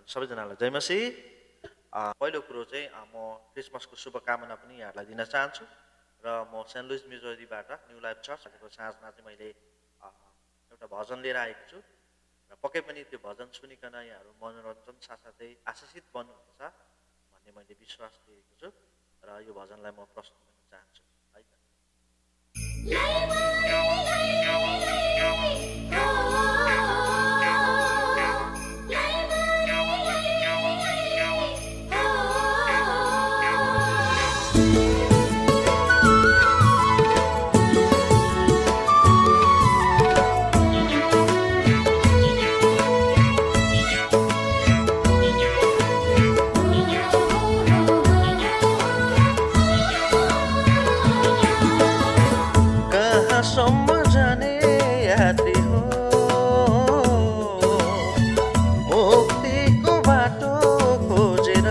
सबैजनालाई जय मसी। पहिलो कुरो चाहिँ म क्रिसमसको शुभकामना पनि यहाँहरूलाई दिन चाहन्छु र म सेन्ट लुइस मिजोरीबाट न्यू लाइफ चर्चको साँझमा चाहिँ मैले एउटा भजन लिएर आएको छु र पक्कै पनि त्यो भजन सुनिकन यहाँहरू मनोरञ्जन साथसाथै आशिषित बन्नुहुन्छ भन्ने मैले विश्वास लिएको छु र यो भजनलाई म प्रस्तुत गर्न चाहन्छु है त। कहाँसम्म जाने यात्री हो, मुक्तिको बाटो खोजेर।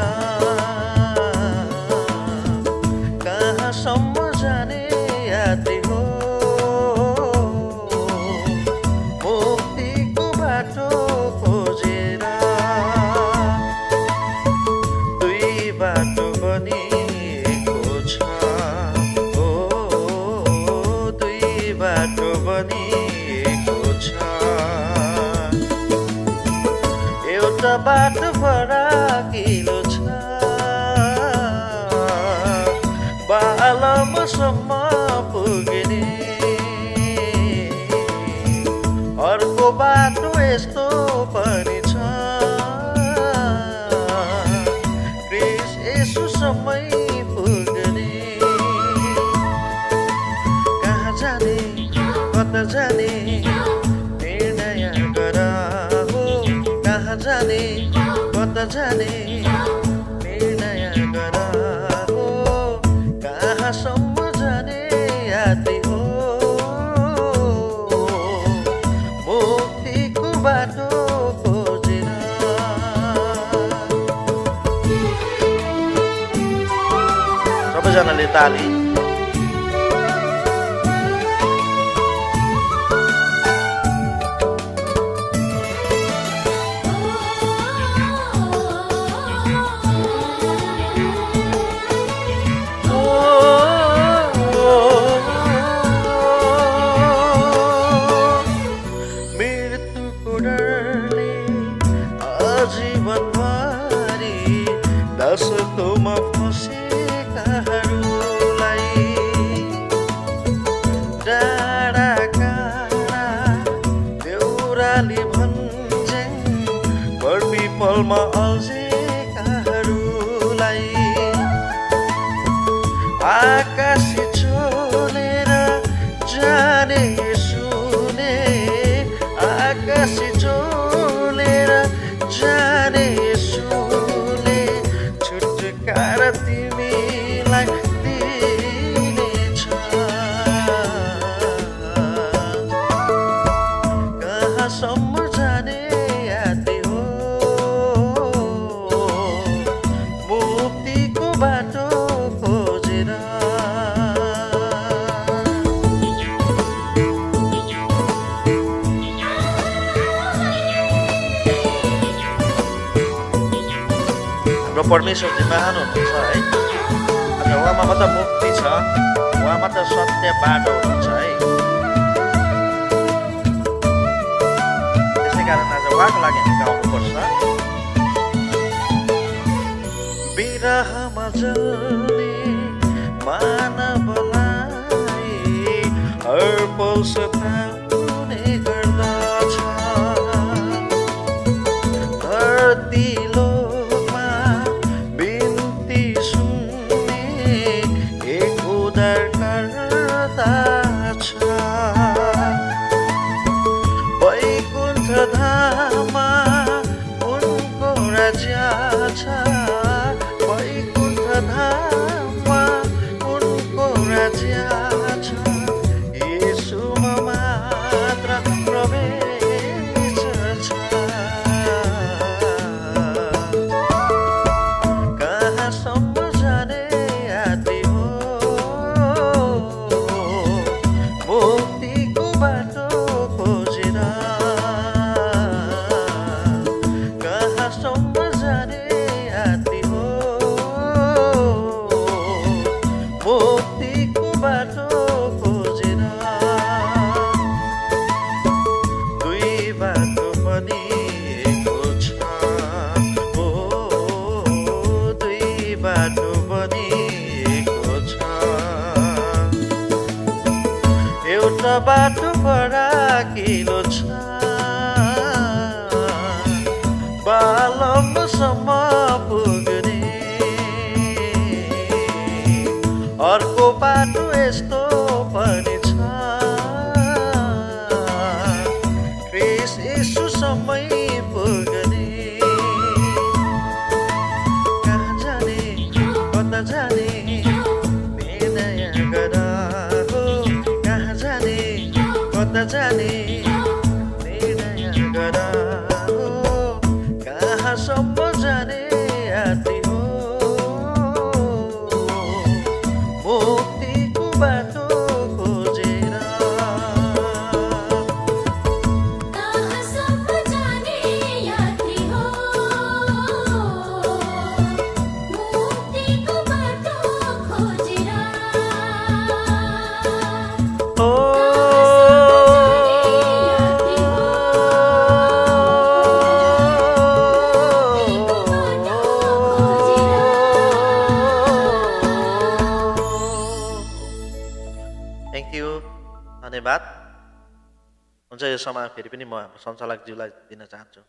कहाँसम्म जाने यात्री हो, मुक्तिको बाटो खोजेर। दुई बाटो बनिएको छ, बाटो बनिएको छ। एउटा बाटो फराकिलो छ, बालमसम्म पुग्ने। अर्को बाटो यस्तो पनि छ, क्रिस येशूसम्मै पुग्ने। कता जाने निर्णय गर हो, कहाँ जाने कता जाने निर्णय गर हो। कहाँसम्म जाने यात्री हो, मुक्तिको बाटो खोजेर। सबैजनाले ताली। जीवनभरि दशकोमा फसेकाहरूलाई डाँडा काँडा देउराली भन्छन्, बढ्पीपलमा अल्झेकाहरूलाई आकाशी चोलेर जाने सुने। आकाशी चोलेर जाने सुने, छुटकारा तिमीलाई दिनेछ। कहाँसम्म जाने यात्री हो, मुक्तिको बाटो खोजेर। र परमेश्वर चाहिँ महान हुनुहुन्छ है। अनि उहाँमा मात्र मुक्ति छ, उहाँ मात्र सत्य बाटो हुनुहुन्छ है। त्यसै कारण आज उहाँको लागि हामी गाउनुपर्छ। बिरहमा जल्ने मानवलाई हर पल सताउने गर्दछ। धरती लोकमा बिन्ती सुन्ने एक उद्धारकर्ता छ। वैकुण्ठ धाममा उनको राज्य छ। वैकुण्ठ धाममा उनको राज्य छ। येशूमा मात्र प्रवेश छ। कहाँसम्म जाने यात्री हो, मुक्तिको बाटो खोजेर। कहाँसम्म बाटो फराकिलो छ बालमसम्म पुग्ने अर्को बाटो यस्तो पनि छ ख्रिस्ट येशूसम्मै पुग्ने कहाँ जाने कता जाने निर्णय गर हो कहाँ जाने कता जाने निर्णय गर हो कहाँसम्म जाने यात्री हो मुक्तिको बाटो खोजेर कहाँसम्म जाने यात्री हो मुक्तिको बाटो खोजेर ओ थ्याङ्क यू धन्यवाद हुन्छ यो समय फेरि पनि म हाम्रो सञ्चालकज्यूलाई दिन चाहन्छु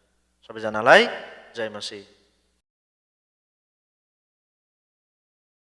सबैजनालाई जय मसीह